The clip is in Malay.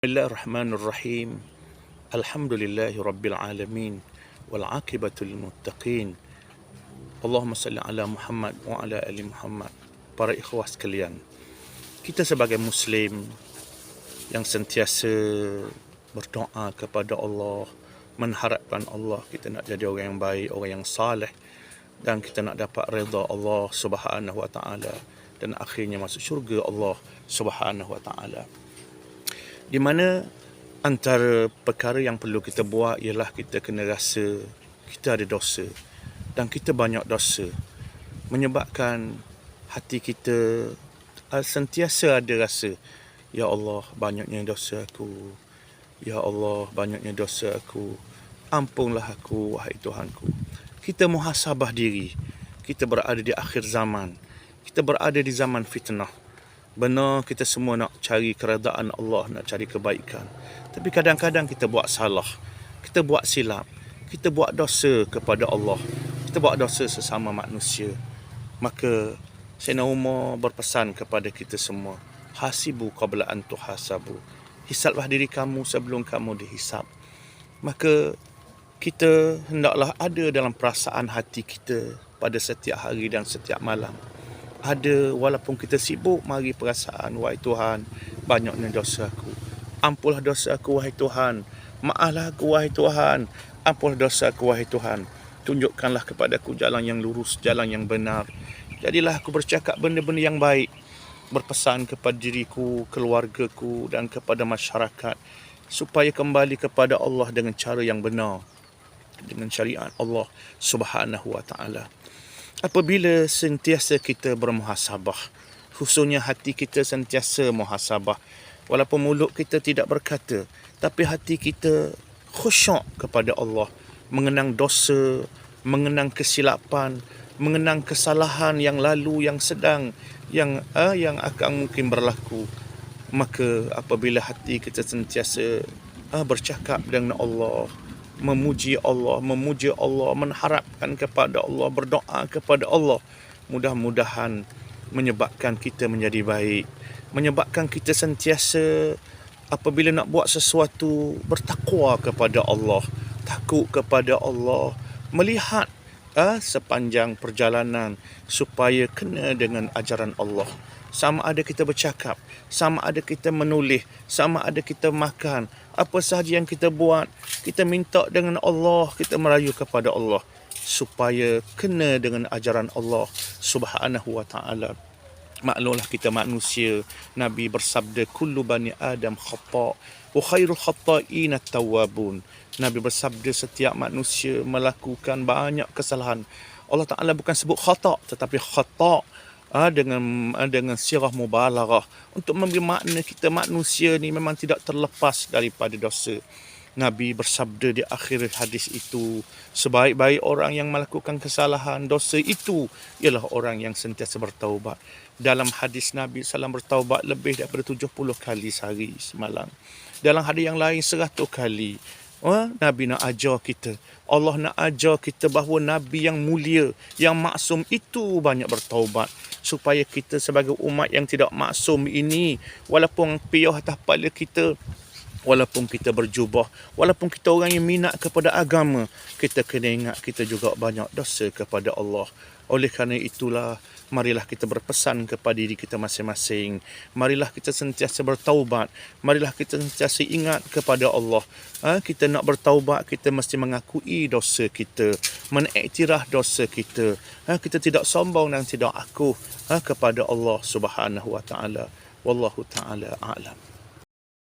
Bismillahirrahmanirrahim. Alhamdulillahi Rabbil Alamin. Wal'aqibatul muttaqin. Allahumma salli ala Muhammad wa ala ali Muhammad. Para ikhwah sekalian, kita sebagai Muslim yang sentiasa berdoa kepada Allah, mengharapkan Allah, kita nak jadi orang yang baik, orang yang saleh, dan kita nak dapat redha Allah Subhanahu wa taala, dan akhirnya masuk syurga Allah Subhanahu wa taala. Di mana antara perkara yang perlu kita buat ialah kita kena rasa kita ada dosa, dan kita banyak dosa, menyebabkan hati kita sentiasa ada rasa, ya Allah, banyaknya dosa aku, ya Allah, banyaknya dosa aku, ampunlah aku wahai Tuhanku. Kita muhasabah diri. Kita berada di akhir zaman, kita berada di zaman fitnah. Benar, kita semua nak cari keredaan Allah, nak cari kebaikan. Tapi kadang-kadang kita buat salah, kita buat silap, kita buat dosa kepada Allah, kita buat dosa sesama manusia. Maka Sayyidina Umar berpesan kepada kita semua, hasibu qabla an tuhasabu. Hisablah diri kamu sebelum kamu dihisab. Maka kita hendaklah ada dalam perasaan hati kita pada setiap hari dan setiap malam. Ada, walaupun kita sibuk, mari perasaan, wahai Tuhan, banyaknya dosa aku, ampunlah dosa aku wahai Tuhan, maaflah aku wahai Tuhan, ampunlah dosa aku wahai Tuhan, tunjukkanlah kepadaku jalan yang lurus, jalan yang benar. Jadilah aku bercakap benda-benda yang baik, berpesan kepada diriku, keluargaku dan kepada masyarakat, supaya kembali kepada Allah dengan cara yang benar, dengan syariat Allah Subhanahu wa taala. Apabila sentiasa kita bermuhasabah, khususnya hati kita sentiasa muhasabah, walaupun mulut kita tidak berkata, tapi hati kita khusyuk kepada Allah, mengenang dosa, mengenang kesilapan, mengenang kesalahan yang lalu, yang sedang, yang akan mungkin berlaku. Maka apabila hati kita sentiasa bercakap dengan Allah, memuji Allah, mengharapkan kepada Allah, berdoa kepada Allah, mudah-mudahan menyebabkan kita menjadi baik, menyebabkan kita sentiasa apabila nak buat sesuatu bertakwa kepada Allah, takut kepada Allah, melihat sepanjang perjalanan supaya kena dengan ajaran Allah. Sama ada kita bercakap, sama ada kita menulis, sama ada kita makan, apa sahaja yang kita buat, kita minta dengan Allah, kita merayu kepada Allah supaya kena dengan ajaran Allah Subhanahu wa taala. Maklumlah kita manusia. Nabi bersabda, kullu bani Adam khata' wa khairul khata'in at-tawwabun. Nabi bersabda, setiap manusia melakukan banyak kesalahan. Allah Taala bukan sebut khata', tetapi khata' dengan sirah mubalaghah, untuk memberi makna kita manusia ni memang tidak terlepas daripada dosa. Nabi bersabda di akhir hadis itu, sebaik-baik orang yang melakukan kesalahan, dosa itu ialah orang yang sentiasa bertaubat. Dalam hadis Nabi SAW bertaubat lebih daripada 70 kali sehari semalam. Dalam hadis yang lain 100 kali. Nabi nak ajar kita, Allah nak ajar kita bahawa Nabi yang mulia, yang maksum itu banyak bertaubat, supaya kita sebagai umat yang tidak maksum ini, walaupun piyah atas kepala kita, walaupun kita berjubah, walaupun kita orang yang minat kepada agama, kita kena ingat kita juga banyak dosa kepada Allah. Oleh kerana itulah, marilah kita berpesan kepada diri kita masing-masing. Marilah kita sentiasa bertaubat. Marilah kita sentiasa ingat kepada Allah. Kita nak bertaubat, kita mesti mengakui dosa kita, mengiktiraf dosa kita. Kita tidak sombong dan tidak akuh kepada Allah Subhanahu wa taala. Wallahu taala a'lam.